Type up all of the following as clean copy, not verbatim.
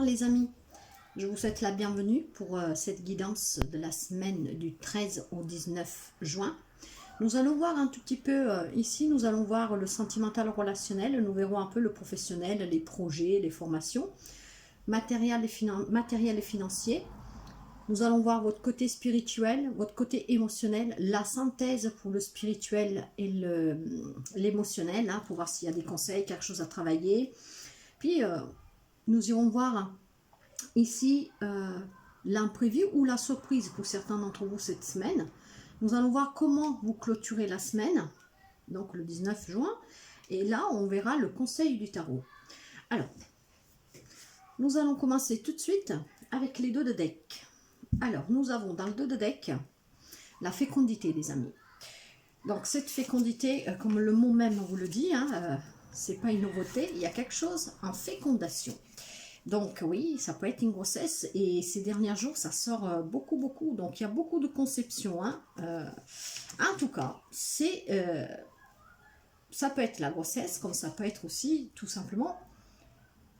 les amis, je vous souhaite la bienvenue pour cette guidance de la semaine du 13 au 19 juin. Nous allons voir un tout petit peu, ici nous allons voir le sentimental relationnel, nous verrons un peu le professionnel, les projets, les formations, matériel et financier. Nous allons voir votre côté spirituel, votre côté émotionnel, la synthèse pour le spirituel et l'émotionnel, hein, pour voir s'il y a des conseils, quelque chose à travailler. Puis, nous irons voir ici l'imprévu ou la surprise pour certains d'entre vous cette semaine. Nous allons voir comment vous clôturez la semaine, donc le 19 juin. Et là, on verra le conseil du tarot. Alors, nous allons commencer tout de suite avec les deux de deck. Alors, nous avons dans le dos de deck la fécondité, les amis. Donc, cette fécondité, comme le mot même vous le dit, hein, c'est pas une nouveauté, il y a quelque chose en fécondation. Donc, oui, ça peut être une grossesse et ces derniers jours, ça sort beaucoup. Donc, il y a beaucoup de conceptions. Hein. En tout cas, ça peut être la grossesse, comme ça peut être aussi, tout simplement,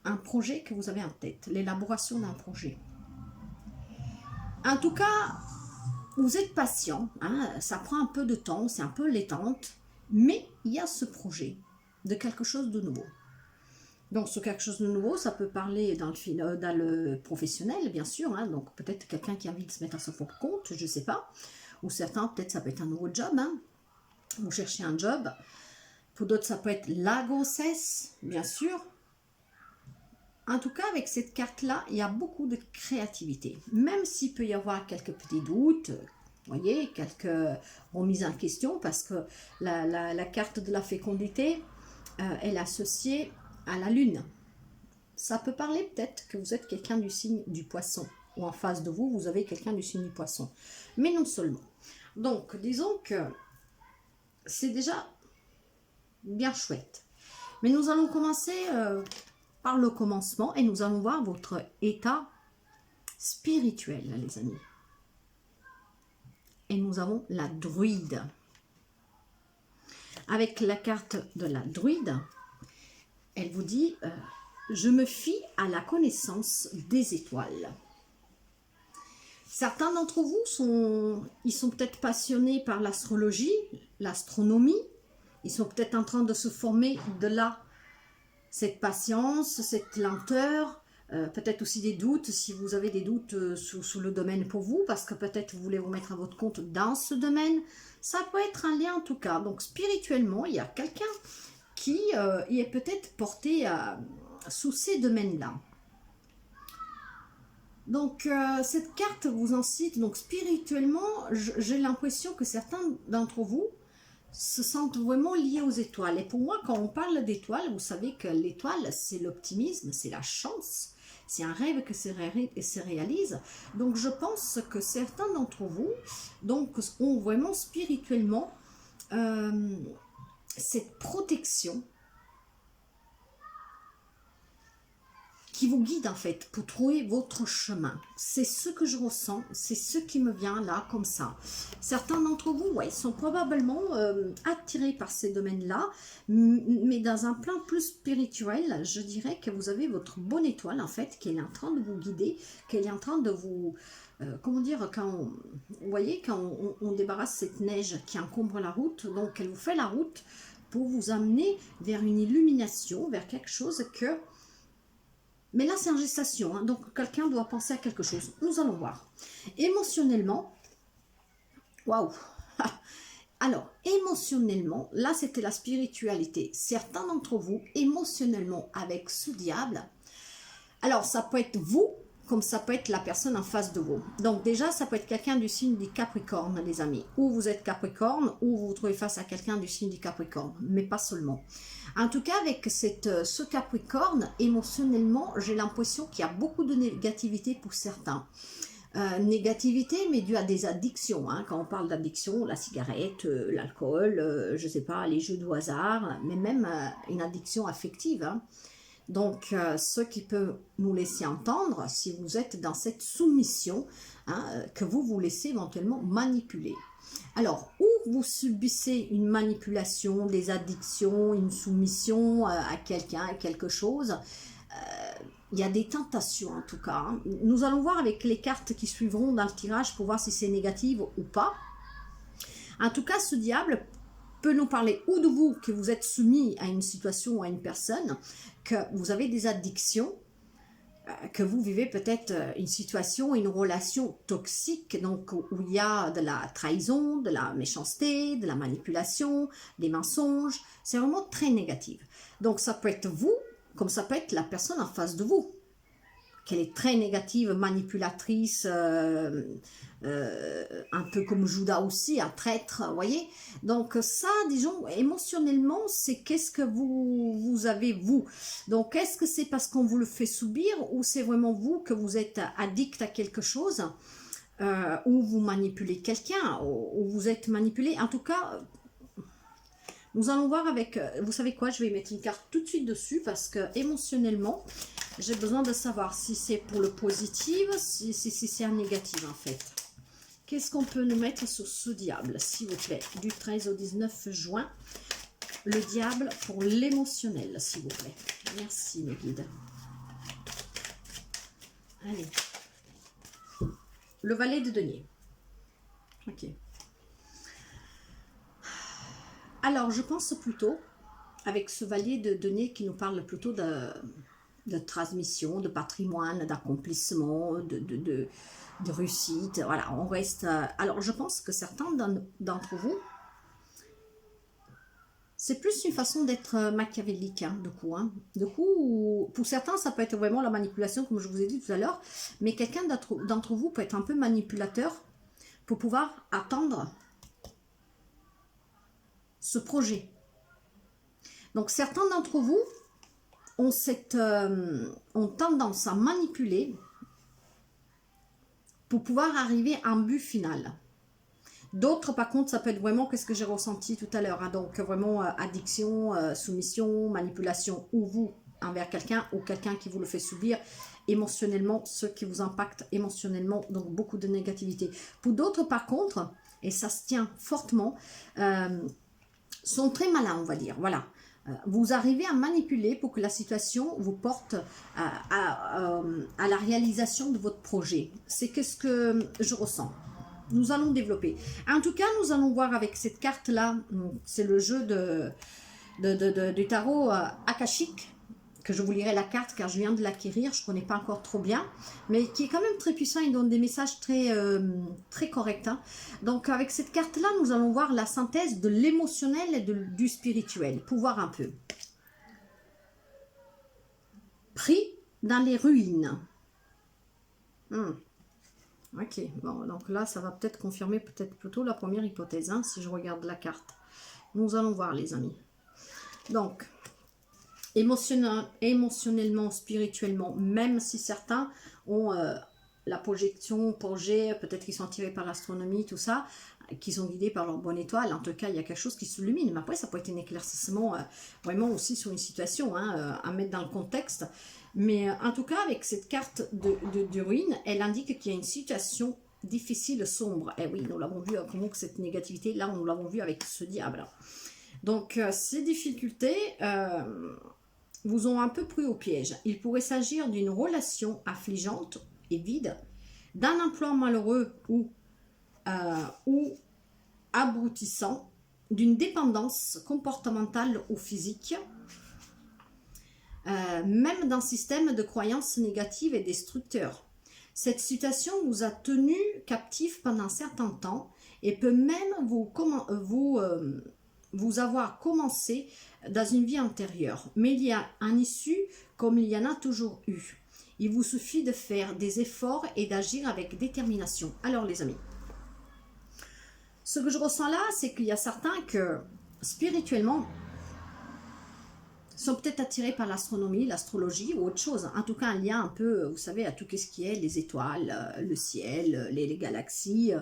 un projet que vous avez en tête, l'élaboration d'un projet. En tout cas, vous êtes patient, hein, ça prend un peu de temps, c'est un peu l'étente, mais il y a ce projet de quelque chose de nouveau. Donc, ce quelque chose de nouveau, ça peut parler dans le professionnel, bien sûr, hein, donc peut-être quelqu'un qui a envie de se mettre à son propre compte, je ne sais pas, ou certains, peut-être ça peut être un nouveau job, hein, vous cherchez un job, pour d'autres, ça peut être la grossesse, bien sûr. En tout cas, avec cette carte-là, il y a beaucoup de créativité. Même s'il peut y avoir quelques petits doutes, vous voyez, quelques remises en question, parce que la carte de la fécondité, elle est associée à la lune. Ça peut parler peut-être que vous êtes quelqu'un du signe du poisson, ou en face de vous, vous avez quelqu'un du signe du poisson. Mais non seulement. Donc, disons que c'est déjà bien chouette. Mais nous allons commencer par le commencement et nous allons voir votre état spirituel, les amis. Et nous avons la druide. Avec la carte de la druide, elle vous dit je me fie à la connaissance des étoiles. Certains d'entre vous sont peut-être passionnés par l'astrologie, l'astronomie. Ils sont peut-être en train de se former de là. Cette patience, cette lenteur, peut-être aussi des doutes, si vous avez des doutes sous le domaine pour vous, parce que peut-être vous voulez vous mettre à votre compte dans ce domaine, ça peut être un lien en tout cas. Donc spirituellement, il y a quelqu'un qui est peut-être porté sous ces domaines-là. Donc cette carte vous incite, donc spirituellement, j'ai l'impression que certains d'entre vous se sentent vraiment liés aux étoiles. Et pour moi, quand on parle d'étoiles, vous savez que l'étoile, c'est l'optimisme, c'est la chance, c'est un rêve que se réalise. Donc, je pense que certains d'entre vous donc, ont vraiment spirituellement cette protection qui vous guide en fait pour trouver votre chemin. C'est ce que je ressens, c'est ce qui me vient là comme ça. Certains d'entre vous, ouais, sont probablement attirés par ces domaines-là, mais dans un plan plus spirituel, je dirais que vous avez votre bonne étoile en fait, qui est en train de vous guider, qui est en train de vous... comment dire, vous voyez, quand on débarrasse cette neige qui encombre la route, donc elle vous fait la route pour vous amener vers une illumination, vers quelque chose que... Mais là, c'est en gestation, hein, donc quelqu'un doit penser à quelque chose. Nous allons voir. Émotionnellement, waouh. Alors, émotionnellement, là, c'était la spiritualité. Certains d'entre vous, émotionnellement, avec ce diable, alors, ça peut être vous, comme ça peut être la personne en face de vous. Donc, déjà, ça peut être quelqu'un du signe du Capricorne, les amis. Ou vous êtes Capricorne, ou vous vous trouvez face à quelqu'un du signe du Capricorne, mais pas seulement. En tout cas, avec ce Capricorne, émotionnellement, j'ai l'impression qu'il y a beaucoup de négativité pour certains. Négativité, mais due à des addictions. Hein. Quand on parle d'addiction, la cigarette, l'alcool, je ne sais pas, les jeux de hasard, mais même une addiction affective. Hein. Donc, ce qui peut nous laisser entendre, si vous êtes dans cette soumission, hein, que vous vous laissez éventuellement manipuler. Alors, ou vous subissez une manipulation, des addictions, une soumission à quelqu'un, à quelque chose, il y a des tentations en tout cas. Hein. Nous allons voir avec les cartes qui suivront dans le tirage pour voir si c'est négatif ou pas. En tout cas, ce diable peut nous parler ou de vous, que vous êtes soumis à une situation ou à une personne, que vous avez des addictions, que vous vivez peut-être une situation, une relation toxique, donc où il y a de la trahison, de la méchanceté, de la manipulation, des mensonges. C'est vraiment très négatif. Donc ça peut être vous, comme ça peut être la personne en face de vous, qu'elle est très négative, manipulatrice, un peu comme Judas aussi, un traître, vous voyez. Donc ça, disons, émotionnellement, c'est qu'est-ce que vous avez, vous. Donc, est-ce que c'est parce qu'on vous le fait subir ou c'est vraiment vous que vous êtes addict à quelque chose ou vous manipulez quelqu'un, ou vous êtes manipulé. En tout cas, nous allons voir avec, vous savez quoi, je vais mettre une carte tout de suite dessus parce que émotionnellement, j'ai besoin de savoir si c'est pour le positif, si c'est un négatif en fait. Qu'est-ce qu'on peut nous mettre sur ce diable, s'il vous plaît, du 13 au 19 juin. Le diable pour l'émotionnel, s'il vous plaît. Merci mes guides. Allez. Le valet de denier. Ok. Alors, je pense plutôt, avec ce valet de denier qui nous parle plutôt de transmission, de patrimoine, d'accomplissement, de réussite. Voilà, on reste... alors, je pense que certains d'entre vous, c'est plus une façon d'être machiavélique, hein, de coup. Hein. De coup, pour certains, ça peut être vraiment la manipulation, comme je vous ai dit tout à l'heure, mais quelqu'un d'entre vous peut être un peu manipulateur pour pouvoir attendre ce projet. Donc, certains d'entre vous ont tendance à manipuler pour pouvoir arriver à un but final. D'autres, par contre, ça peut être vraiment qu'est-ce que j'ai ressenti tout à l'heure. Hein, donc, vraiment addiction, soumission, manipulation, ou vous envers quelqu'un, ou quelqu'un qui vous le fait subir émotionnellement, ce qui vous impacte émotionnellement, donc beaucoup de négativité. Pour d'autres, par contre, et ça se tient fortement, sont très malins, on va dire. Voilà. Vous arrivez à manipuler pour que la situation vous porte à la réalisation de votre projet. C'est ce que je ressens. Nous allons développer. En tout cas, nous allons voir avec cette carte-là, c'est le jeu du tarot akashique, que je vous lirai la carte car je viens de l'acquérir, je ne connais pas encore trop bien, mais qui est quand même très puissant, il donne des messages très corrects. Hein. Donc avec cette carte-là, nous allons voir la synthèse de l'émotionnel et du spirituel, pour voir un peu. Pris dans les ruines. Ok, bon, donc là, ça va peut-être confirmer peut-être plutôt la première hypothèse, hein, si je regarde la carte. Nous allons voir, les amis. Donc, émotionnellement, spirituellement, même si certains ont la projection, peut-être qu'ils sont attirés par l'astronomie, tout ça, qui sont guidés par leur bonne étoile. En tout cas, il y a quelque chose qui s'illumine. Mais après, ça peut être un éclaircissement vraiment aussi sur une situation, hein, à mettre dans le contexte. Mais en tout cas, avec cette carte de ruine, elle indique qu'il y a une situation difficile, sombre. Et oui, nous l'avons vu, comment que cette négativité, là, nous l'avons vu avec ce diable. Donc, ces difficultés vous ont un peu pris au piège. Il pourrait s'agir d'une relation affligeante et vide, d'un emploi malheureux ou abrutissant, d'une dépendance comportementale ou physique, même d'un système de croyances négatives et destructeurs. Cette situation vous a tenu captif pendant un certain temps et peut même vous avoir commencé dans une vie antérieure. Mais il y a un issue comme il y en a toujours eu. Il vous suffit de faire des efforts et d'agir avec détermination. Alors les amis, ce que je ressens là, c'est qu'il y a certains que spirituellement sont peut-être attirés par l'astronomie, l'astrologie ou autre chose. En tout cas, un lien un peu, vous savez, à tout ce qui est les étoiles, le ciel, les galaxies.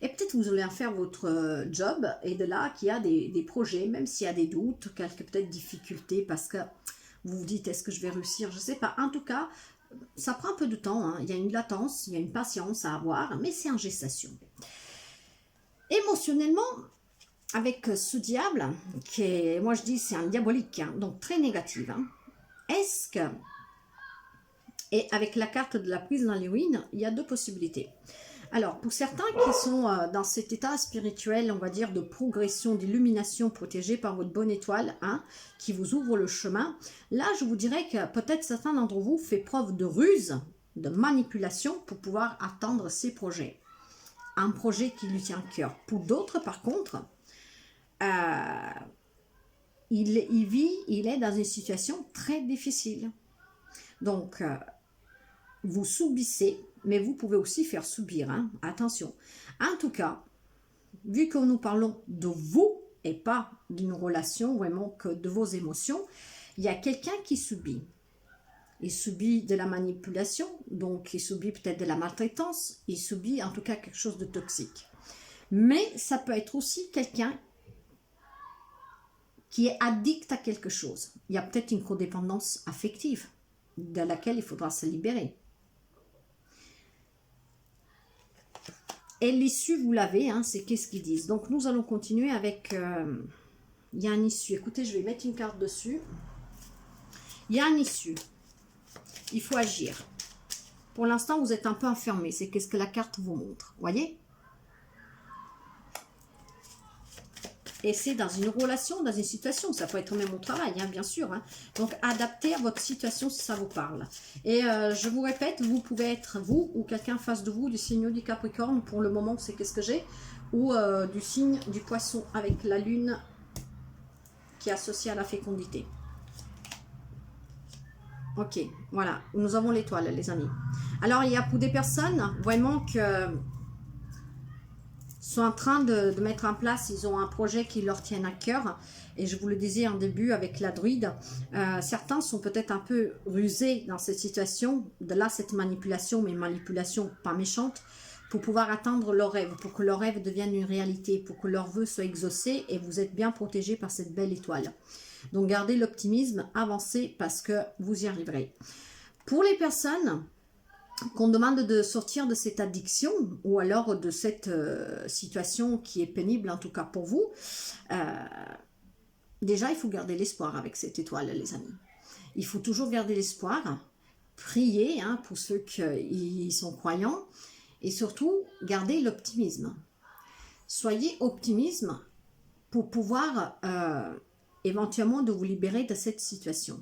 Et peut-être vous allez faire votre job et de là qu'il y a des projets, même s'il y a des doutes, quelques peut-être difficultés parce que vous vous dites, est-ce que je vais réussir? Je ne sais pas. En tout cas, ça prend un peu de temps. Hein. Il y a une latence, il y a une patience à avoir, mais c'est en gestation. Émotionnellement, avec ce diable, qui est, moi je dis, c'est un diabolique, hein, donc très négatif. Hein. Est-ce que Et avec la carte de la prise dans les ruines, il y a deux possibilités. Alors, pour certains qui sont dans cet état spirituel, on va dire, de progression, d'illumination protégée par votre bonne étoile, hein, qui vous ouvre le chemin, là, je vous dirais que peut-être certains d'entre vous font preuve de ruse, de manipulation pour pouvoir atteindre ses projets. Un projet qui lui tient à cœur. Pour d'autres, par contre, il est dans une situation très difficile. Donc, vous subissez, mais vous pouvez aussi faire subir, hein, attention. En tout cas, vu que nous parlons de vous et pas d'une relation, vraiment que de vos émotions, il y a quelqu'un qui subit. Il subit de la manipulation, donc il subit peut-être de la maltraitance, il subit en tout cas quelque chose de toxique. Mais ça peut être aussi quelqu'un qui est addict à quelque chose. Il y a peut-être une codépendance affective de laquelle il faudra se libérer. Et l'issue, vous l'avez, hein, c'est qu'est-ce qu'ils disent. Donc, nous allons continuer avec... il y a un issue. Écoutez, je vais mettre une carte dessus. Il y a un issue. Il faut agir. Pour l'instant, vous êtes un peu enfermé. C'est qu'est-ce que la carte vous montre. Voyez? Et c'est dans une relation, dans une situation. Ça peut être même au travail, hein, bien sûr. Hein. Donc, adaptez à votre situation si ça vous parle. Et je vous répète, vous pouvez être vous ou quelqu'un en face de vous du signe du Capricorne. Pour le moment, c'est qu'est-ce que j'ai? Ou du signe du Poisson avec la Lune qui est associée à la fécondité. Ok, voilà. Nous avons l'étoile, les amis. Alors, il y a pour des personnes vraiment que... sont en train de mettre en place, ils ont un projet qui leur tient à cœur, et je vous le disais en début avec la druide, certains sont peut-être un peu rusés dans cette situation, de là cette manipulation, mais manipulation pas méchante, pour pouvoir atteindre leur rêve, pour que leur rêve devienne une réalité, pour que leur vœu soit exaucé, et vous êtes bien protégés par cette belle étoile. Donc gardez l'optimisme, avancez, parce que vous y arriverez. Pour les personnes qu'on demande de sortir de cette addiction ou alors de cette situation qui est pénible, en tout cas pour vous, déjà il faut garder l'espoir avec cette étoile, les amis. Il faut toujours garder l'espoir, prier, hein, pour ceux qui sont croyants, et surtout garder l'optimisme. Soyez optimistes pour pouvoir éventuellement de vous libérer de cette situation.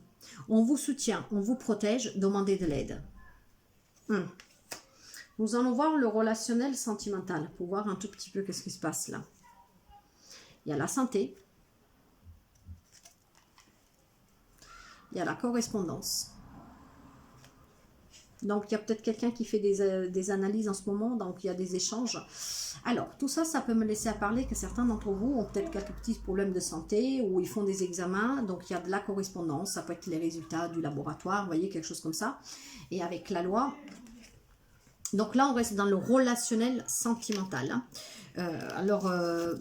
On vous soutient, on vous protège, demandez de l'aide. Nous allons voir le relationnel sentimental pour voir un tout petit peu qu'est-ce qui se passe là. Il y a la santé. Il y a la correspondance. Donc, il y a peut-être quelqu'un qui fait des analyses en ce moment, donc il y a des échanges. Alors, tout ça, ça peut me laisser à parler que certains d'entre vous ont peut-être quelques petits problèmes de santé ou ils font des examens, donc il y a de la correspondance, ça peut être les résultats du laboratoire, vous voyez, quelque chose comme ça. Et avec la loi, donc là, on reste dans le relationnel sentimental. Hein.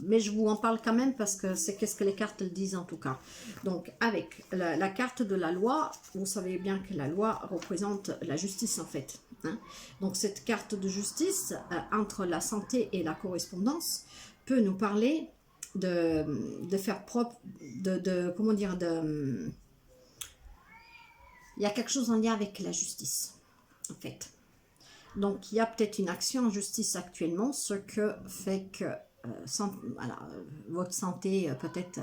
Mais je vous en parle quand même parce que c'est qu'est-ce que les cartes le disent en tout cas. Donc, avec la carte de la loi, vous savez bien que la loi représente la justice en fait. Hein. Donc, cette carte de justice entre la santé et la correspondance peut nous parler de faire propre, comment dire, il y a quelque chose en lien avec la justice en fait. Donc, il y a peut-être une action en justice actuellement, ce que fait que votre santé peut-être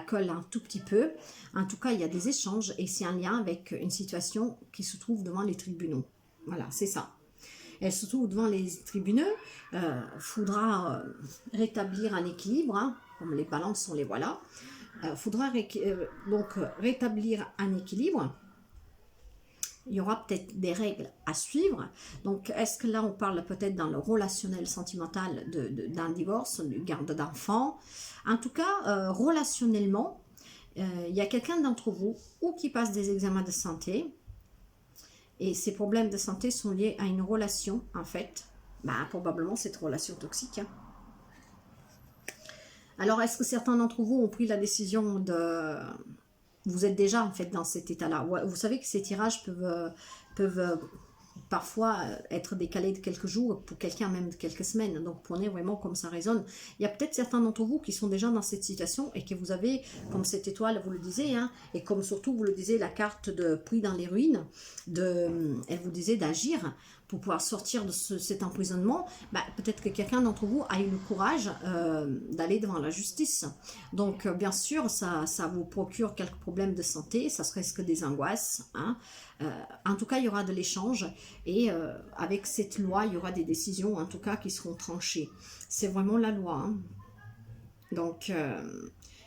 colle un tout petit peu. En tout cas, il y a des échanges et c'est en lien avec une situation qui se trouve devant les tribunaux. Voilà, c'est ça. Elle se trouve devant les tribunaux. Faudra rétablir un équilibre, hein, comme les balances, on les voit là. Faudra donc rétablir un équilibre. Il y aura peut-être des règles à suivre. Donc, est-ce que là, on parle peut-être dans le relationnel sentimental d'un divorce, de garde d'enfants? En tout cas, relationnellement, il y a quelqu'un d'entre vous ou qui passe des examens de santé et ces problèmes de santé sont liés à une relation, en fait. Probablement cette relation toxique. Hein. Alors, est-ce que certains d'entre vous ont pris la décision de... Vous êtes déjà en fait dans cet état-là. Vous savez que ces tirages peuvent parfois être décalé de quelques jours, pour quelqu'un même de quelques semaines. Donc prenez vraiment comme ça résonne. Il y a peut-être certains d'entre vous qui sont déjà dans cette situation et que vous avez, comme cette étoile vous le disait, hein, et comme surtout vous le disiez, la carte de Pris dans les ruines, elle vous disait d'agir pour pouvoir sortir de cet emprisonnement. Bah, peut-être que quelqu'un d'entre vous a eu le courage d'aller devant la justice. Donc bien sûr, ça vous procure quelques problèmes de santé, ça serait que des angoisses, hein. En tout cas, il y aura de l'échange et avec cette loi, il y aura des décisions, en tout cas, qui seront tranchées. C'est vraiment la loi, hein. Donc,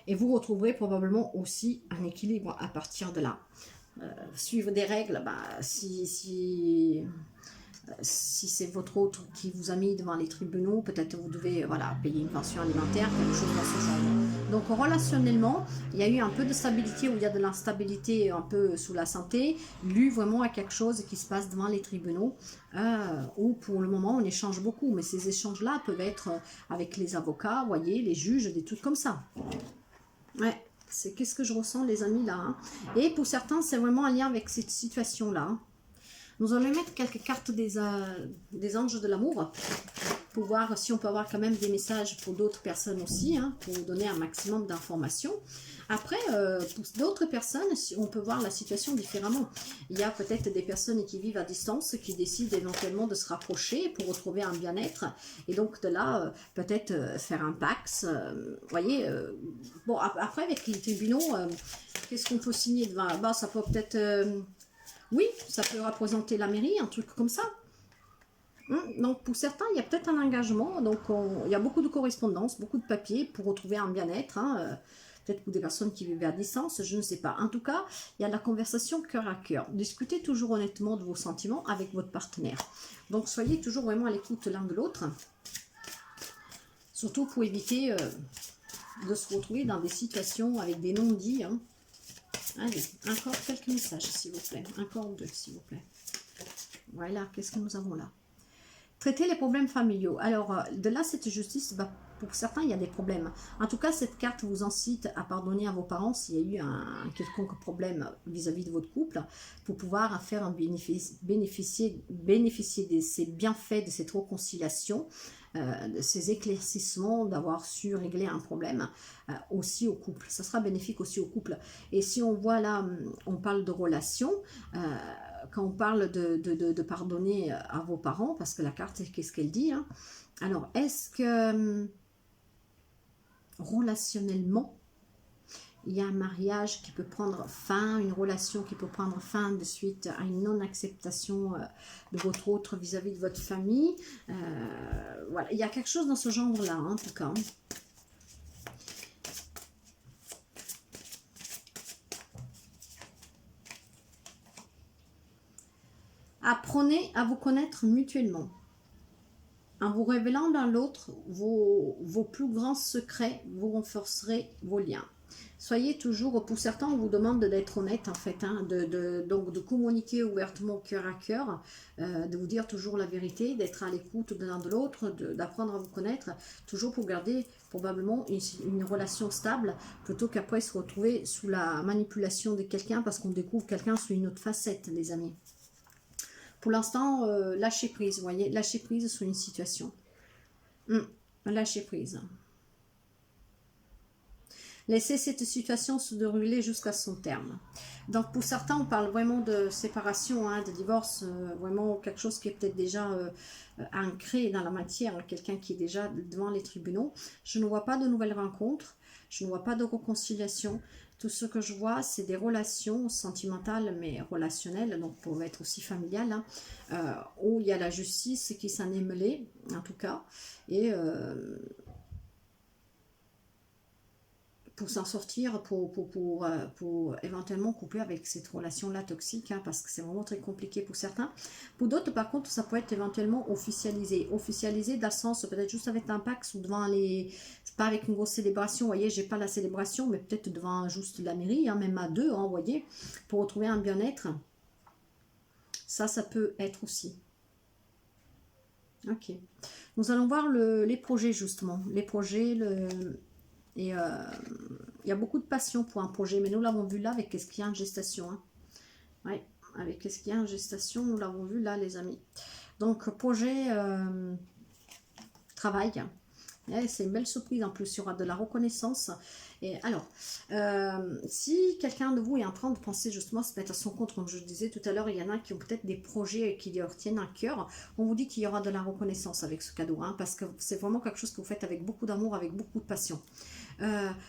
et vous retrouverez probablement aussi un équilibre à partir de là. Suivre des règles, bah, si c'est votre autre qui vous a mis devant les tribunaux, peut-être vous devez voilà, payer une pension alimentaire, quelque chose dans ce genre. Donc relationnellement, il y a eu un peu de stabilité ou il y a de l'instabilité un peu sous la santé, dû vraiment à quelque chose qui se passe devant les tribunaux, où pour le moment on échange beaucoup, mais ces échanges-là peuvent être avec les avocats, voyez, les juges, des trucs comme ça. Ouais, c'est qu'est-ce que je ressens les amis là, hein. Et pour certains, c'est vraiment un lien avec cette situation-là, hein. Nous allons mettre quelques cartes des anges de l'amour pour voir si on peut avoir quand même des messages pour d'autres personnes aussi, hein, pour vous donner un maximum d'informations. Après, pour d'autres personnes, on peut voir la situation différemment. Il y a peut-être des personnes qui vivent à distance, qui décident éventuellement de se rapprocher pour retrouver un bien-être. Et donc de là, peut-être faire un Pax. Voyez, bon, après avec les tribunaux, qu'est-ce qu'on peut signer devant? Bah, ça peut peut-être... oui, ça peut représenter la mairie, un truc comme ça. Donc pour certains, il y a peut-être un engagement. Donc il y a beaucoup de correspondance, beaucoup de papiers pour retrouver un bien-être. Hein, peut-être pour des personnes qui vivent à distance, je ne sais pas. En tout cas, il y a la conversation cœur à cœur. Discutez toujours honnêtement de vos sentiments avec votre partenaire. Donc soyez toujours vraiment à l'écoute l'un de l'autre. Surtout pour éviter de se retrouver dans des situations avec des non-dits. Hein. Allez, encore quelques messages, s'il vous plaît. Encore deux, s'il vous plaît. Voilà, qu'est-ce que nous avons là? Traiter les problèmes familiaux. Alors, de là, cette justice, bah, pour certains, il y a des problèmes. En tout cas, cette carte vous incite à pardonner à vos parents s'il y a eu un quelconque problème vis-à-vis de votre couple, pour pouvoir faire un bénéficier de ces bienfaits, de cette réconciliation, de ces éclaircissements, d'avoir su régler un problème aussi au couple. Ça sera bénéfique aussi au couple. Et si on voit là, on parle de relations, quand on parle de pardonner à vos parents, parce que la carte, qu'est-ce qu'elle dit, hein? Alors, est-ce que relationnellement, il y a un mariage qui peut prendre fin, une relation qui peut prendre fin de suite à une non-acceptation de votre autre vis-à-vis de votre famille? Voilà, il y a quelque chose dans ce genre-là, hein, en tout cas. Apprenez à vous connaître mutuellement. En vous révélant l'un l'autre vos plus grands secrets, vous renforcerez vos liens. Soyez toujours, pour certains, on vous demande d'être honnête en fait, hein, donc de communiquer ouvertement cœur à cœur, de vous dire toujours la vérité, d'être à l'écoute de l'un de l'autre, d'apprendre à vous connaître, toujours pour garder probablement une relation stable, plutôt qu'après se retrouver sous la manipulation de quelqu'un, parce qu'on découvre quelqu'un sous une autre facette, les amis. Pour l'instant, lâchez prise, vous voyez, lâchez prise sur une situation. Lâchez prise. Laissez cette situation se dérouler jusqu'à son terme. Donc pour certains, on parle vraiment de séparation, hein, de divorce, vraiment quelque chose qui est peut-être déjà ancré dans la matière, quelqu'un qui est déjà devant les tribunaux. Je ne vois pas de nouvelles rencontres, je ne vois pas de réconciliation. Tout ce que je vois, c'est des relations sentimentales, mais relationnelles, donc pour être aussi familiales, hein, où il y a la justice qui s'en est mêlée, en tout cas, et pour s'en sortir, pour éventuellement couper avec cette relation-là toxique, hein, parce que c'est vraiment très compliqué pour certains. Pour d'autres, par contre, ça peut être éventuellement officialisé. Officialisé dans le sens, peut-être juste avec un Pax ou devant les... C'est pas avec une grosse célébration, vous voyez, j'ai pas la célébration, mais peut-être devant juste la mairie, hein, même à deux, hein, vous voyez, pour retrouver un bien-être. Ça peut être aussi. Ok. Nous allons voir les projets, justement. Les projets, et il y a beaucoup de passion pour un projet, mais nous l'avons vu là avec ce qu'il y a en gestation. Hein. Ouais. avec ce qu'il y a en gestation, nous l'avons vu là les amis. Donc projet travail. C'est une belle surprise en plus, il y aura de la reconnaissance. Et alors, si quelqu'un de vous est en train de penser justement à se mettre à son compte, comme je disais tout à l'heure, il y en a qui ont peut-être des projets qui leur tiennent à cœur, on vous dit qu'il y aura de la reconnaissance avec ce cadeau, hein, parce que c'est vraiment quelque chose que vous faites avec beaucoup d'amour, avec beaucoup de passion.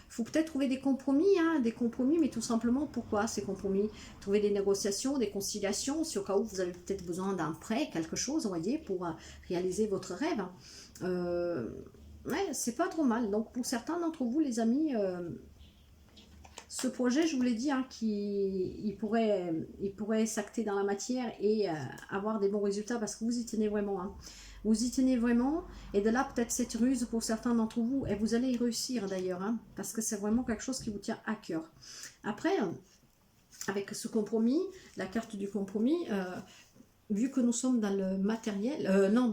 Faut peut-être trouver des compromis, mais tout simplement, pourquoi ces compromis? Trouver des négociations, des conciliations, si au cas où vous avez peut-être besoin d'un prêt, quelque chose, vous voyez, pour réaliser votre rêve. Ouais, c'est pas trop mal. Donc pour certains d'entre vous, les amis, ce projet, je vous l'ai dit, hein, il pourrait s'acter dans la matière et avoir des bons résultats parce que vous y tenez vraiment. Hein. Vous y tenez vraiment, et de là peut-être cette ruse pour certains d'entre vous, et vous allez y réussir d'ailleurs, hein, parce que c'est vraiment quelque chose qui vous tient à cœur. Après, avec ce compromis, la carte du compromis, vu que nous sommes dans le matériel, non,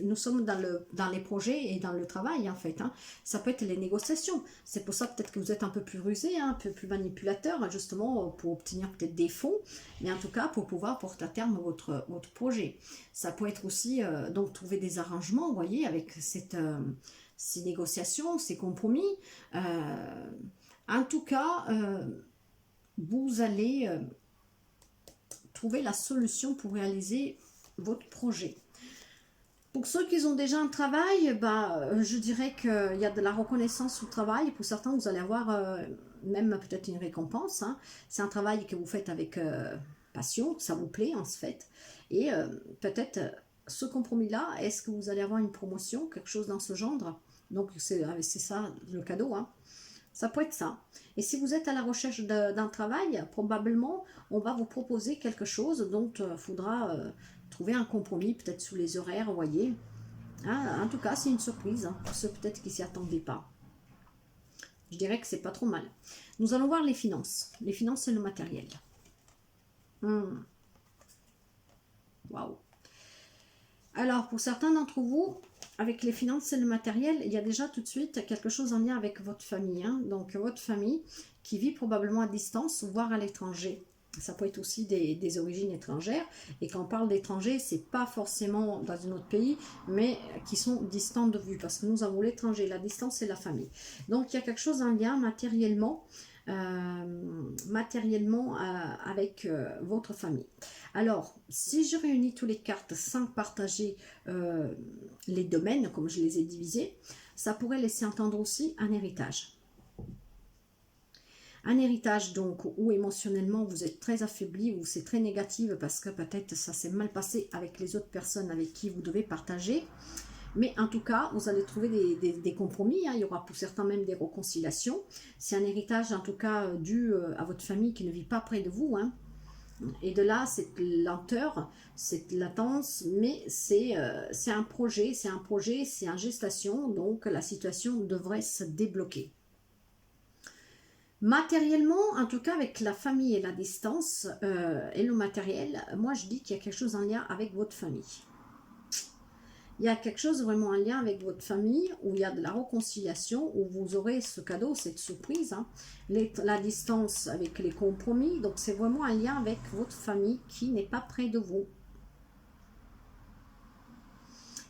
nous sommes dans les projets et dans le travail en fait, hein, ça peut être les négociations. C'est pour ça peut-être que vous êtes un peu plus rusé, hein, un peu plus manipulateur, justement pour obtenir peut-être des fonds, mais en tout cas pour pouvoir porter à terme votre projet. Ça peut être aussi, donc trouver des arrangements, vous voyez, avec ces négociations, ces compromis. En tout cas, vous allez trouver la solution pour réaliser votre projet. Pour ceux qui ont déjà un travail, je dirais qu'il y a de la reconnaissance au travail. Pour certains, vous allez avoir même peut-être une récompense. Hein. C'est un travail que vous faites avec passion, ça vous plaît en fait. Et peut-être ce compromis-là, est-ce que vous allez avoir une promotion, quelque chose dans ce genre? Donc c'est ça le cadeau, hein. Ça peut être ça. Et si vous êtes à la recherche d'un travail, probablement, on va vous proposer quelque chose dont il faudra trouver un compromis, peut-être sous les horaires, vous voyez. Ah, en tout cas, c'est une surprise, hein, pour ceux peut-être qui ne s'y attendaient pas. Je dirais que c'est pas trop mal. Nous allons voir les finances. Les finances et le matériel. Waouh. Alors, pour certains d'entre vous, avec les finances et le matériel, il y a déjà tout de suite quelque chose en lien avec votre famille. Hein. Donc, votre famille qui vit probablement à distance, voire à l'étranger. Ça peut être aussi des origines étrangères. Et quand on parle d'étrangers, c'est pas forcément dans un autre pays, mais qui sont distants de vue. Parce que nous avons l'étranger, la distance et la famille. Donc, il y a quelque chose en lien matériellement, avec votre famille. Alors, si je réunis toutes les cartes sans partager les domaines, comme je les ai divisés, ça pourrait laisser entendre aussi un héritage. Un héritage, donc, où émotionnellement vous êtes très affaibli, ou c'est très négatif parce que peut-être ça s'est mal passé avec les autres personnes avec qui vous devez partager. Mais en tout cas, vous allez trouver des compromis, hein. Il y aura pour certains même des réconciliations. C'est un héritage, en tout cas, dû à votre famille qui ne vit pas près de vous, hein. Et de là, cette lenteur, cette latence, mais c'est un projet, c'est en gestation, donc la situation devrait se débloquer. Matériellement, en tout cas avec la famille et la distance et le matériel, moi je dis qu'il y a quelque chose en lien avec votre famille. Il y a quelque chose vraiment en lien avec votre famille où il y a de la réconciliation, où vous aurez ce cadeau, cette surprise, hein, la distance avec les compromis. Donc c'est vraiment un lien avec votre famille qui n'est pas près de vous.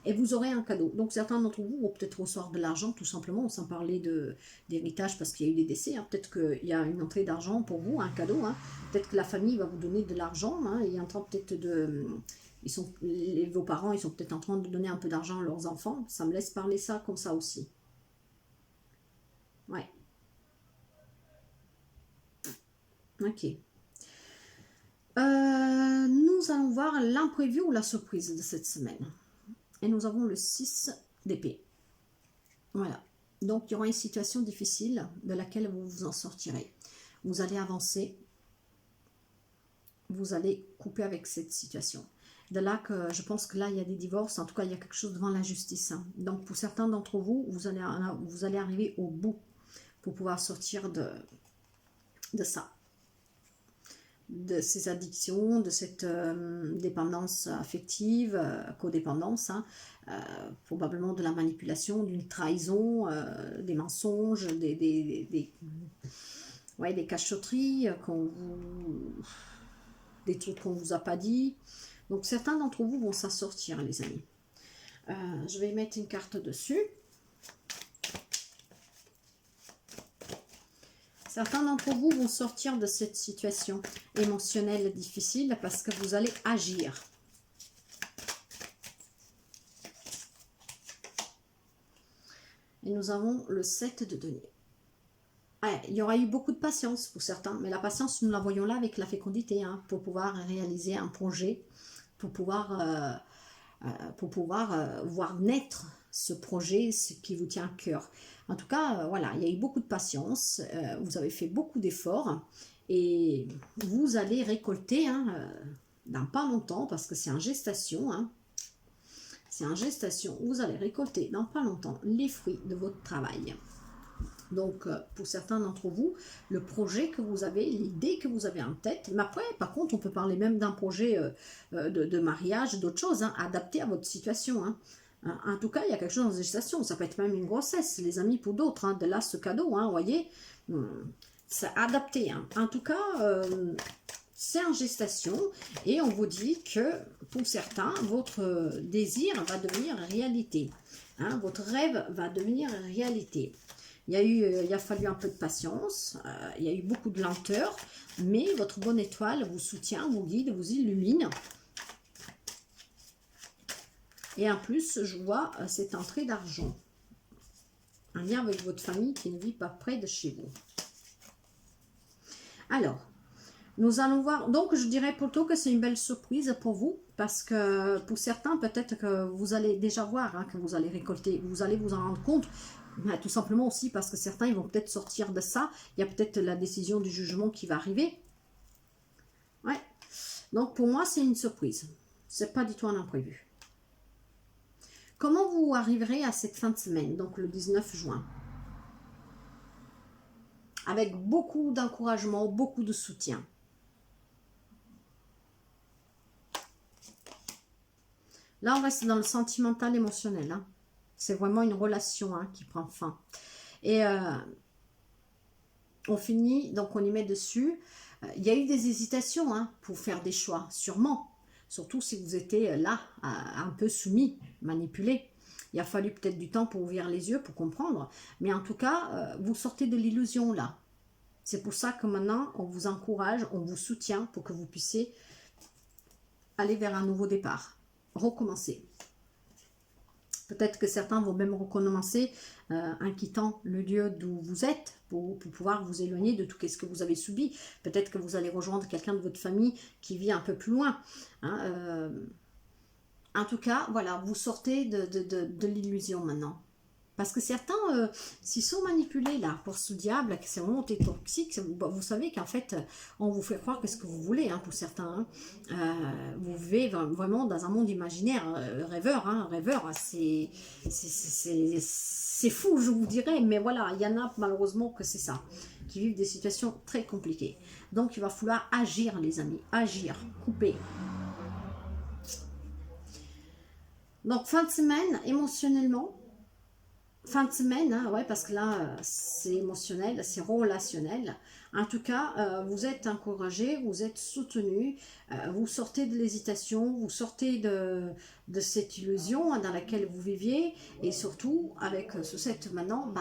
Et vous aurez un cadeau. Donc certains d'entre vous vont peut-être recevoir de l'argent, tout simplement, sans parler d'héritage parce qu'il y a eu des décès. Hein. Peut-être qu'il y a une entrée d'argent pour vous, un cadeau. Hein. Peut-être que la famille va vous donner de l'argent. Hein. Il y a un temps peut-être de... vos parents, ils sont peut-être en train de donner un peu d'argent à leurs enfants. Ça me laisse parler ça comme ça aussi. Ouais. Ok. Nous allons voir l'imprévu ou la surprise de cette semaine. Et nous avons le 6 d'épée. Voilà. Donc, il y aura une situation difficile de laquelle vous vous en sortirez. Vous allez avancer. Vous allez couper avec cette situation. De là que je pense que là, il y a des divorces. En tout cas, il y a quelque chose devant la justice. Hein. Donc, pour certains d'entre vous, vous allez arriver au bout pour pouvoir sortir de ça. De ces addictions, de cette dépendance affective, codépendance, hein, probablement de la manipulation, d'une trahison, des mensonges, des cachotteries qu'on vous... des trucs qu'on ne vous a pas dit. Donc certains d'entre vous vont s'en sortir, les amis. Je vais mettre une carte dessus. Certains d'entre vous vont sortir de cette situation émotionnelle difficile parce que vous allez agir. Et nous avons le 7 de denier. Ouais, il y aura eu beaucoup de patience pour certains, mais la patience, nous la voyons là avec la fécondité, hein, pour pouvoir réaliser un projet, pour pouvoir voir naître ce projet, ce qui vous tient à cœur. En tout cas, voilà, il y a eu beaucoup de patience, vous avez fait beaucoup d'efforts et vous allez récolter dans pas longtemps, parce que c'est en gestation, c'est en gestation, vous allez récolter dans pas longtemps les fruits de votre travail. Donc, pour certains d'entre vous, le projet que vous avez, l'idée que vous avez en tête, mais après, par contre, on peut parler même d'un projet de mariage, d'autres choses, adapté à votre situation. En tout cas, il y a quelque chose en gestation. Ça peut être même une grossesse, les amis, pour d'autres. De là, ce cadeau, vous voyez, c'est adapté. En tout cas, c'est en gestation. Et on vous dit que, pour certains, votre désir va devenir réalité. Votre rêve va devenir réalité. Il a fallu un peu de patience, il y a eu beaucoup de lenteur, mais votre bonne étoile vous soutient, vous guide, vous illumine. Et en plus, je vois cette entrée d'argent. Un lien avec votre famille qui ne vit pas près de chez vous. Alors, nous allons voir. Donc, je dirais plutôt que c'est une belle surprise pour vous. Parce que pour certains, peut-être que vous allez déjà voir que vous allez récolter. Vous allez vous en rendre compte. Mais tout simplement aussi parce que certains, ils vont peut-être sortir de ça. Il y a peut-être la décision du jugement qui va arriver. Ouais. Donc, pour moi, c'est une surprise. C'est pas du tout un imprévu. Comment vous arriverez à cette fin de semaine, donc le 19 juin? Avec beaucoup d'encouragement, beaucoup de soutien. Là, on reste dans le sentimental émotionnel. C'est vraiment une relation qui prend fin. Et on finit, donc on y met dessus. Il y a eu des hésitations pour faire des choix, sûrement. Surtout si vous étiez là, un peu soumis, manipulé. Il a fallu peut-être du temps pour ouvrir les yeux, pour comprendre. Mais en tout cas, vous sortez de l'illusion là. C'est pour ça que maintenant, on vous encourage, on vous soutient pour que vous puissiez aller vers un nouveau départ. Recommencer. Peut-être que certains vont même recommencer en quittant le lieu d'où vous êtes pour pouvoir vous éloigner de tout ce que vous avez subi. Peut-être que vous allez rejoindre quelqu'un de votre famille qui vit un peu plus loin. En tout cas, voilà, vous sortez de l'illusion maintenant. Parce que certains, s'ils sont manipulés là pour ce diable, que c'est vraiment toxique, vous savez qu'en fait, on vous fait croire que ce que vous voulez, pour certains. Vous vivez vraiment dans un monde imaginaire, rêveur, c'est fou, je vous dirais, mais voilà, il y en a malheureusement que c'est ça, qui vivent des situations très compliquées. Donc, il va falloir agir, les amis, agir, couper. Donc, fin de semaine, émotionnellement, fin de semaine, ouais, parce que là, c'est émotionnel, c'est relationnel. En tout cas, vous êtes encouragé, vous êtes soutenu, vous sortez de l'hésitation, vous sortez de cette illusion dans laquelle vous viviez. Et surtout, avec ce 7 maintenant,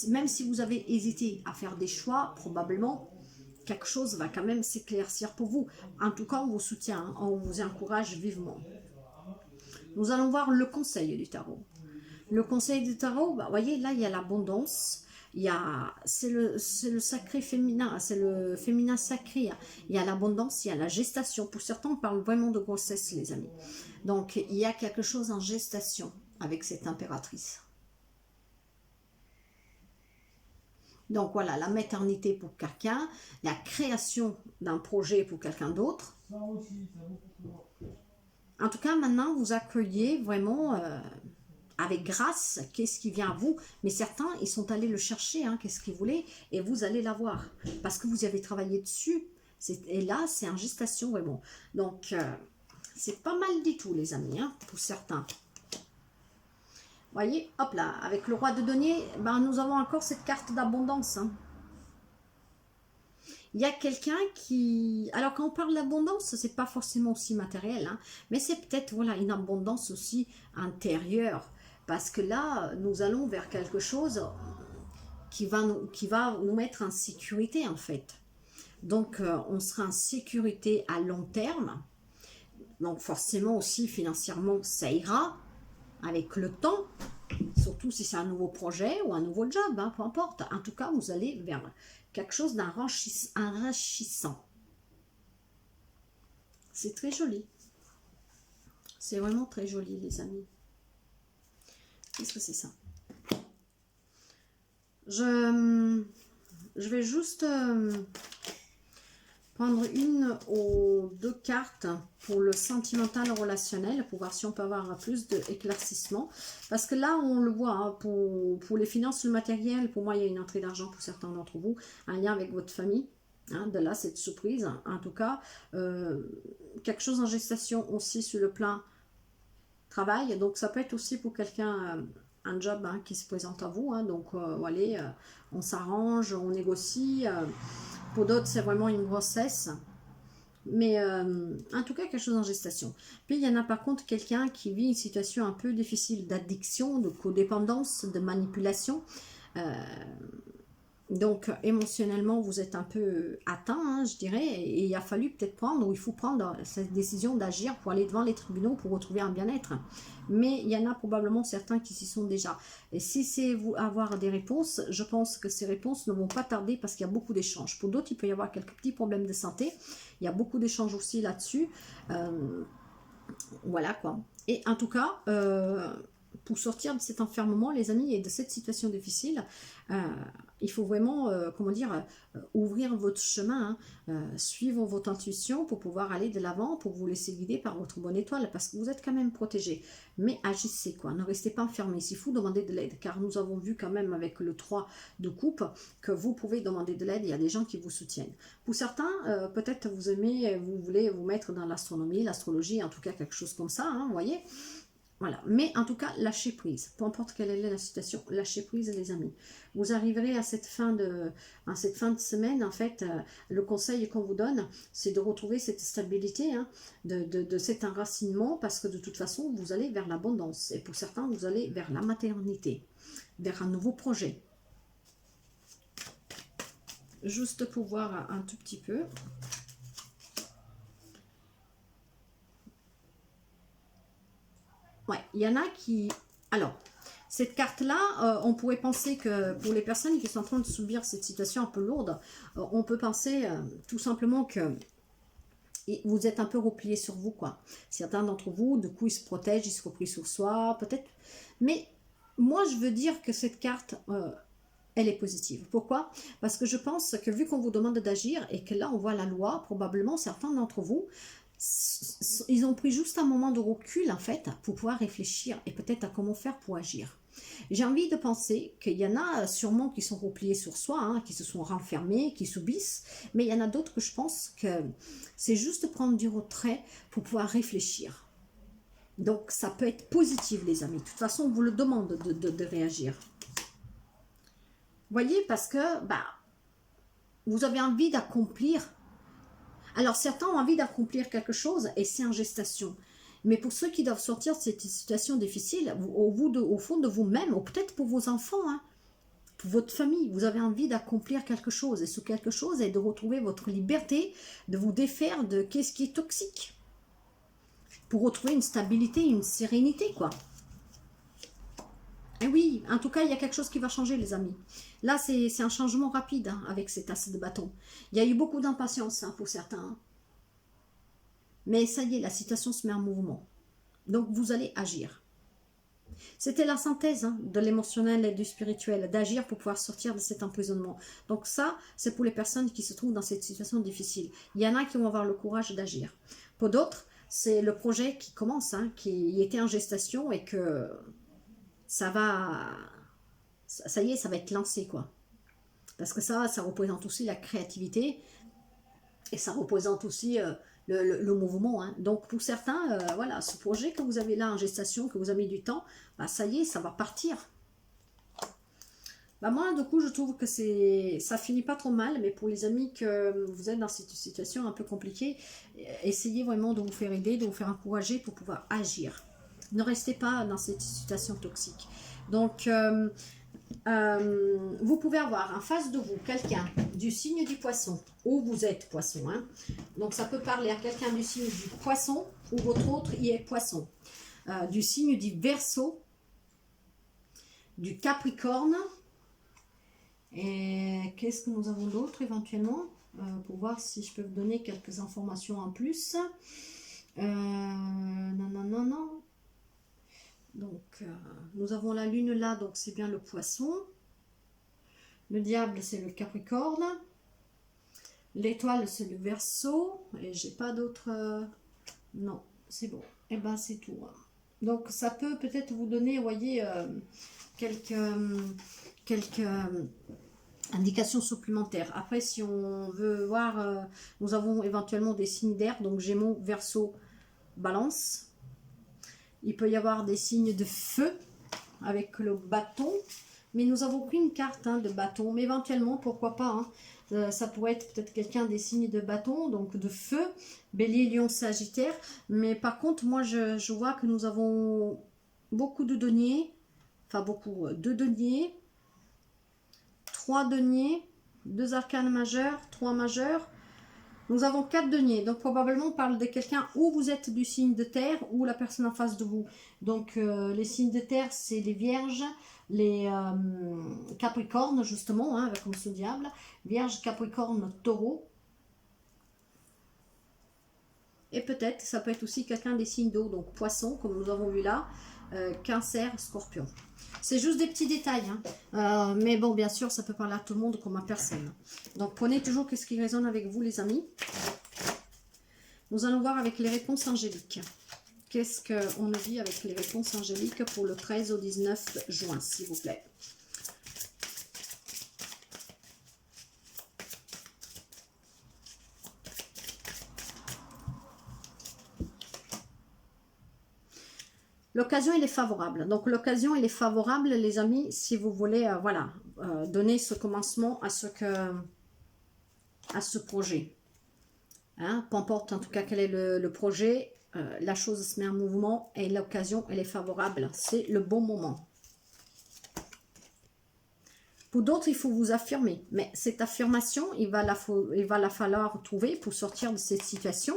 même si vous avez hésité à faire des choix, probablement, quelque chose va quand même s'éclaircir pour vous. En tout cas, on vous soutient, on vous encourage vivement. Nous allons voir le conseil du tarot. Le conseil du tarot, vous voyez, là, il y a l'abondance, c'est le sacré féminin, c'est le féminin sacré. Il y a l'abondance, il y a la gestation. Pour certains, on parle vraiment de grossesse, les amis. Donc, il y a quelque chose en gestation avec cette impératrice. Donc, voilà, la maternité pour quelqu'un, la création d'un projet pour quelqu'un d'autre. En tout cas, maintenant, vous accueillez vraiment... avec grâce, qu'est-ce qui vient à vous. Mais certains, ils sont allés le chercher, qu'est-ce qu'ils voulaient, et vous allez l'avoir, parce que vous avez travaillé dessus. Et là, c'est en gestation, vraiment. Donc, c'est pas mal du tout, les amis, pour certains. Vous voyez, hop là, avec le roi de denier, nous avons encore cette carte d'abondance. il y a quelqu'un qui... Alors quand on parle d'abondance, c'est pas forcément aussi matériel, hein, mais c'est peut-être voilà, une abondance aussi intérieure. Parce que là, nous allons vers quelque chose qui va nous mettre en sécurité en fait. Donc on sera en sécurité à long terme. Donc forcément aussi financièrement ça ira avec le temps. Surtout si c'est un nouveau projet ou un nouveau job, hein, peu importe. En tout cas, vous allez vers quelque chose d'enrichissant. C'est très joli. C'est vraiment très joli, les amis. Qu'est-ce que c'est ça? Je vais juste prendre une ou deux cartes pour le sentimental relationnel, pour voir si on peut avoir plus d'éclaircissement. Parce que là, on le voit, hein, pour les finances, le matériel, pour moi, il y a une entrée d'argent pour certains d'entre vous, un lien avec votre famille. Hein, de là, cette surprise, en tout cas, quelque chose en gestation aussi sur le plan travail. Donc, ça peut être aussi pour quelqu'un... un job hein, qui se présente à vous, hein, donc voilà, on s'arrange, on négocie. Pour d'autres, c'est vraiment une grossesse, mais en tout cas, quelque chose en gestation. Puis, il y en a par contre quelqu'un qui vit une situation un peu difficile d'addiction, de codépendance, de manipulation. Donc, émotionnellement, vous êtes un peu atteint, hein, je dirais, et il a fallu peut-être prendre, ou il faut prendre cette décision d'agir pour aller devant les tribunaux pour retrouver un bien-être. Mais il y en a probablement certains qui s'y sont déjà. Et si c'est vous avoir des réponses, je pense que ces réponses ne vont pas tarder parce qu'il y a beaucoup d'échanges. Pour d'autres, il peut y avoir quelques petits problèmes de santé. Il y a beaucoup d'échanges aussi là-dessus. Voilà quoi. Et en tout cas... pour sortir de cet enfermement, les amis, et de cette situation difficile, il faut vraiment, comment dire, ouvrir votre chemin, hein, suivre votre intuition pour pouvoir aller de l'avant, pour vous laisser guider par votre bonne étoile, parce que vous êtes quand même protégé. Mais agissez, quoi. Ne restez pas enfermés. S'il faut demander de l'aide, car nous avons vu quand même avec le 3 de coupe que vous pouvez demander de l'aide. Il y a des gens qui vous soutiennent. Pour certains, peut-être vous aimez, vous voulez vous mettre dans l'astronomie, l'astrologie, en tout cas quelque chose comme ça, hein, vous voyez. Voilà, mais en tout cas, lâchez prise. Peu importe quelle est la situation, lâchez prise, les amis. Vous arriverez à cette fin de semaine, en fait, le conseil qu'on vous donne, c'est de retrouver cette stabilité, hein, de cet enracinement, parce que de toute façon, vous allez vers l'abondance. Et pour certains, vous allez vers la maternité, vers un nouveau projet. Juste pour voir un tout petit peu. Ouais, il y en a qui... Alors, cette carte-là, on pourrait penser que pour les personnes qui sont en train de subir cette situation un peu lourde, on peut penser tout simplement que vous êtes un peu replié sur vous, quoi. Certains d'entre vous, du coup, ils se protègent, ils se replient sur soi, peut-être. Mais moi, je veux dire que cette carte... elle est positive. Pourquoi? Parce que je pense que vu qu'on vous demande d'agir et que là, on voit la loi, probablement certains d'entre vous, ils ont pris juste un moment de recul en fait pour pouvoir réfléchir et peut-être à comment faire pour agir. J'ai envie de penser qu'il y en a sûrement qui sont repliés sur soi, hein, qui se sont renfermés, qui subissent, mais il y en a d'autres que je pense que c'est juste prendre du retrait pour pouvoir réfléchir. Donc ça peut être positif, les amis. De toute façon, on vous le demande de réagir. Vous voyez, parce que bah, vous avez envie d'accomplir. Alors, certains ont envie d'accomplir quelque chose et c'est en gestation. Mais pour ceux qui doivent sortir de cette situation difficile, au fond de vous-même, ou peut-être pour vos enfants, hein, pour votre famille, vous avez envie d'accomplir quelque chose. Et ce quelque chose est de retrouver votre liberté, de vous défaire de qu'est-ce qui est toxique. Pour retrouver une stabilité, une sérénité, quoi. Et oui, en tout cas, il y a quelque chose qui va changer, les amis. Là, c'est un changement rapide hein, avec cet as de bâton. Il y a eu beaucoup d'impatience hein, pour certains. Hein. Mais ça y est, la situation se met en mouvement. Donc, vous allez agir. C'était la synthèse hein, de l'émotionnel et du spirituel, d'agir pour pouvoir sortir de cet emprisonnement. Donc ça, c'est pour les personnes qui se trouvent dans cette situation difficile. Il y en a qui vont avoir le courage d'agir. Pour d'autres, c'est le projet qui commence, hein, qui était en gestation et que... ça y est, ça va être lancé, quoi. Parce que ça représente aussi la créativité et ça représente aussi le mouvement. Hein. Donc, pour certains, voilà, ce projet que vous avez là en gestation, que vous avez du temps, bah, ça y est, ça va partir. Bah moi, du coup, je trouve que ça finit pas trop mal, mais pour les amis que vous êtes dans cette situation un peu compliquée, essayez vraiment de vous faire aider, de vous faire encourager pour pouvoir agir. Ne restez pas dans cette situation toxique. Donc, vous pouvez avoir en face de vous quelqu'un du signe du poisson, ou vous êtes poisson, hein. Donc ça peut parler à quelqu'un du signe du poisson, ou votre autre y est poisson. Du signe du Verseau, du Capricorne, et qu'est-ce que nous avons d'autre éventuellement, pour voir si je peux vous donner quelques informations en plus. Non. Donc, nous avons la lune là, donc c'est bien le poisson. Le diable, c'est le Capricorne. L'étoile, c'est le Verseau. Et j'ai pas d'autres... non, c'est bon. Et ben, c'est tout. Donc, ça peut peut-être vous donner, vous voyez, quelques indications supplémentaires. Après, si on veut voir, nous avons éventuellement des signes d'air, donc Gémeaux, Verseau, Balance. Il peut y avoir des signes de feu avec le bâton, mais nous avons pris une carte de bâton, mais éventuellement, pourquoi pas, ça pourrait être peut-être quelqu'un des signes de bâton, donc de feu, Bélier, Lion, Sagittaire, mais par contre, moi, je vois que nous avons beaucoup de deniers, enfin beaucoup, 2 deniers, 3 deniers, 2 arcanes majeurs, 3 majeurs. Nous avons 4 deniers, donc probablement on parle de quelqu'un où vous êtes du signe de terre ou la personne en face de vous. Donc les signes de terre, c'est les vierges, les capricornes justement, comme ce diable, vierge, capricorne, taureau. Et peut-être, ça peut être aussi quelqu'un des signes d'eau, donc poisson, comme nous avons vu là, cancer, scorpion. C'est juste des petits détails, mais bon, bien sûr, ça peut parler à tout le monde comme à personne. Donc, prenez toujours ce qui résonne avec vous, les amis. Nous allons voir avec les réponses angéliques. Qu'est-ce qu'on nous dit avec les réponses angéliques pour le 13 au 19 juin, s'il vous plaît. L'occasion, elle est favorable. Donc, l'occasion, elle est favorable, les amis, si vous voulez, donner ce commencement à ce projet. Peu importe, en tout cas, quel est le projet, la chose se met en mouvement et l'occasion, elle est favorable. C'est le bon moment. Pour d'autres, il faut vous affirmer. Mais cette affirmation, il va la falloir trouver pour sortir de cette situation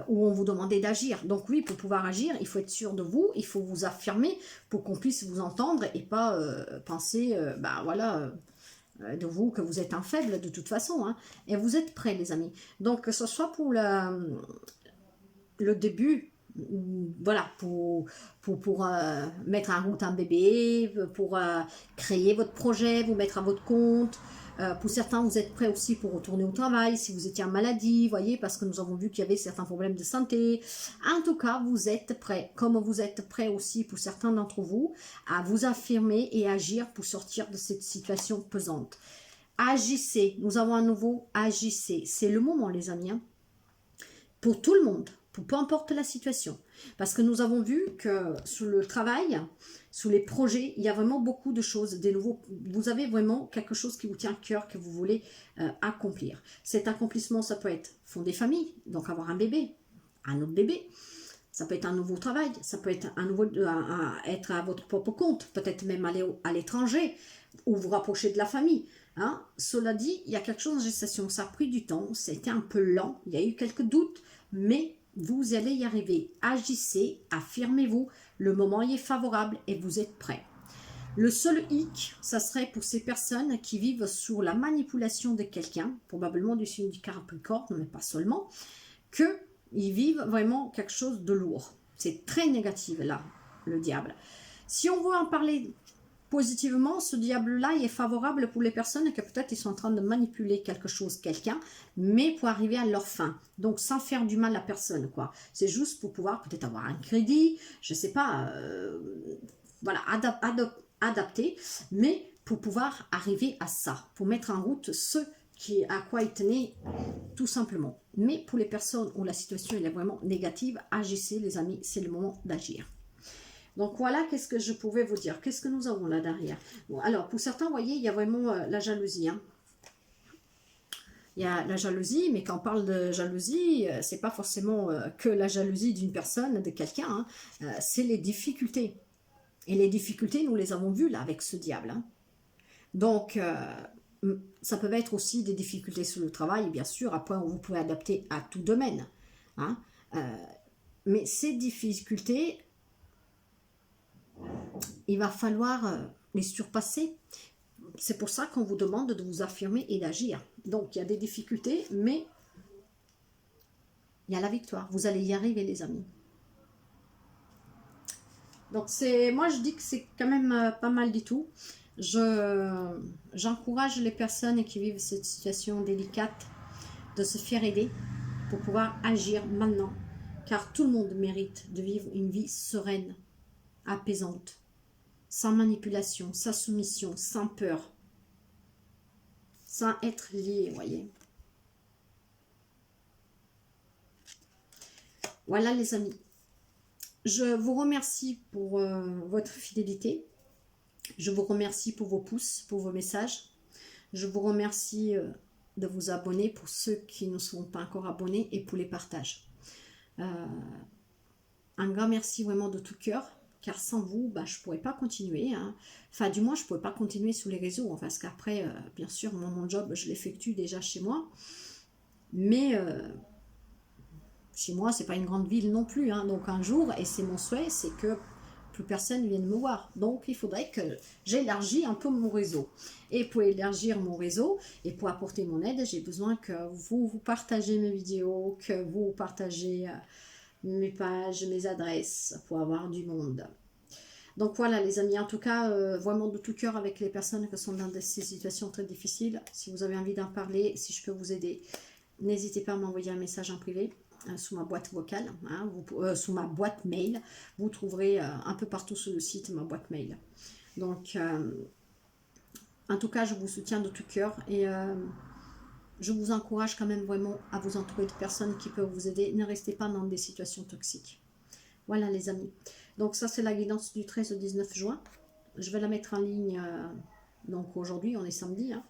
où on vous demandait d'agir. Donc oui, pour pouvoir agir, il faut être sûr de vous, il faut vous affirmer pour qu'on puisse vous entendre et pas penser, de vous que vous êtes un faible de toute façon. Et vous êtes prêts, les amis. Donc, que ce soit pour le début, voilà, pour mettre en route un bébé, pour créer votre projet, vous mettre à votre compte. Pour certains, vous êtes prêts aussi pour retourner au travail, si vous étiez en maladie, voyez, parce que nous avons vu qu'il y avait certains problèmes de santé. En tout cas, vous êtes prêts, comme vous êtes prêts aussi pour certains d'entre vous, à vous affirmer et agir pour sortir de cette situation pesante. Agissez, nous avons un nouveau agissez. C'est le moment, les amis, pour tout le monde. Pour peu importe la situation. Parce que nous avons vu que sous le travail, sous les projets, il y a vraiment beaucoup de choses, des nouveaux. Vous avez vraiment quelque chose qui vous tient à cœur, que vous voulez accomplir. Cet accomplissement, ça peut être fonder famille, donc avoir un bébé, un autre bébé. Ça peut être un nouveau travail, ça peut être être à votre propre compte, peut-être même aller à l'étranger, ou vous rapprocher de la famille. Cela dit, il y a quelque chose en gestation. Ça a pris du temps, c'était un peu lent, il y a eu quelques doutes, mais vous allez y arriver. Agissez, affirmez-vous, le moment y est favorable et vous êtes prêts. Le seul hic, ça serait pour ces personnes qui vivent sous la manipulation de quelqu'un, probablement du signe du Capricorne, mais pas seulement, qu'ils vivent vraiment quelque chose de lourd. C'est très négatif là, le diable. Si on veut en parler positivement, ce diable-là est favorable pour les personnes qui peut-être ils sont en train de manipuler quelque chose, quelqu'un, mais pour arriver à leur fin. Donc sans faire du mal à personne, quoi. C'est juste pour pouvoir peut-être avoir un crédit, je sais pas, voilà, adapter, mais pour pouvoir arriver à ça, pour mettre en route ce à quoi ils tenaient tout simplement. Mais pour les personnes où la situation elle est vraiment négative, agissez les amis, c'est le moment d'agir. Donc voilà, qu'est-ce que je pouvais vous dire. Qu'est-ce que nous avons là derrière? Bon, alors, pour certains, vous voyez, il y a vraiment la jalousie. Hein. Il y a la jalousie, mais quand on parle de jalousie, c'est pas forcément que la jalousie d'une personne, de quelqu'un. Hein. C'est les difficultés. Et les difficultés, nous les avons vues là avec ce diable. Hein. Donc, ça peut être aussi des difficultés sur le travail, bien sûr. Après, vous pouvez adapter à tout domaine. Hein. Mais ces difficultés, il va falloir les surpasser. C'est pour ça qu'on vous demande de vous affirmer et d'agir. Donc, il y a des difficultés, mais il y a la victoire. Vous allez y arriver, les amis. Donc, moi, je dis que c'est quand même pas mal du tout. J'encourage les personnes qui vivent cette situation délicate de se faire aider pour pouvoir agir maintenant. Car tout le monde mérite de vivre une vie sereine, apaisante, sans manipulation, sans soumission, sans peur, sans être lié, voyez. Voilà les amis. Je vous remercie pour votre fidélité. Je vous remercie pour vos pouces, pour vos messages. Je vous remercie de vous abonner pour ceux qui ne sont pas encore abonnés et pour les partages. Un grand merci vraiment de tout cœur, car sans vous, je ne pourrais pas continuer. Hein. Enfin, du moins, je ne pourrais pas continuer sur les réseaux, hein, parce qu'après, bien sûr, mon job, je l'effectue déjà chez moi. Mais chez moi, c'est pas une grande ville non plus. Hein. Donc un jour, et c'est mon souhait, c'est que plus personne ne vienne me voir. Donc il faudrait que j'élargisse un peu mon réseau. Et pour élargir mon réseau et pour apporter mon aide, j'ai besoin que vous partagez mes vidéos, que vous partagez mes pages, mes adresses pour avoir du monde. Donc voilà les amis, en tout cas, vraiment de tout cœur avec les personnes qui sont dans ces situations très difficiles. Si vous avez envie d'en parler, si je peux vous aider, n'hésitez pas à m'envoyer un message en privé sous ma boîte vocale, hein, sous ma boîte mail. Vous trouverez un peu partout sur le site ma boîte mail. Donc, en tout cas, je vous soutiens de tout cœur et je vous encourage quand même vraiment à vous entourer de personnes qui peuvent vous aider. Ne restez pas dans des situations toxiques. Voilà les amis. Donc ça, c'est la guidance du 13 au 19 juin. Je vais la mettre en ligne, donc aujourd'hui, on est samedi, hein,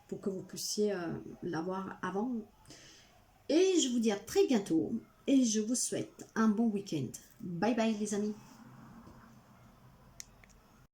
pour que vous puissiez l'avoir avant. Et je vous dis à très bientôt et je vous souhaite un bon week-end. Bye bye les amis.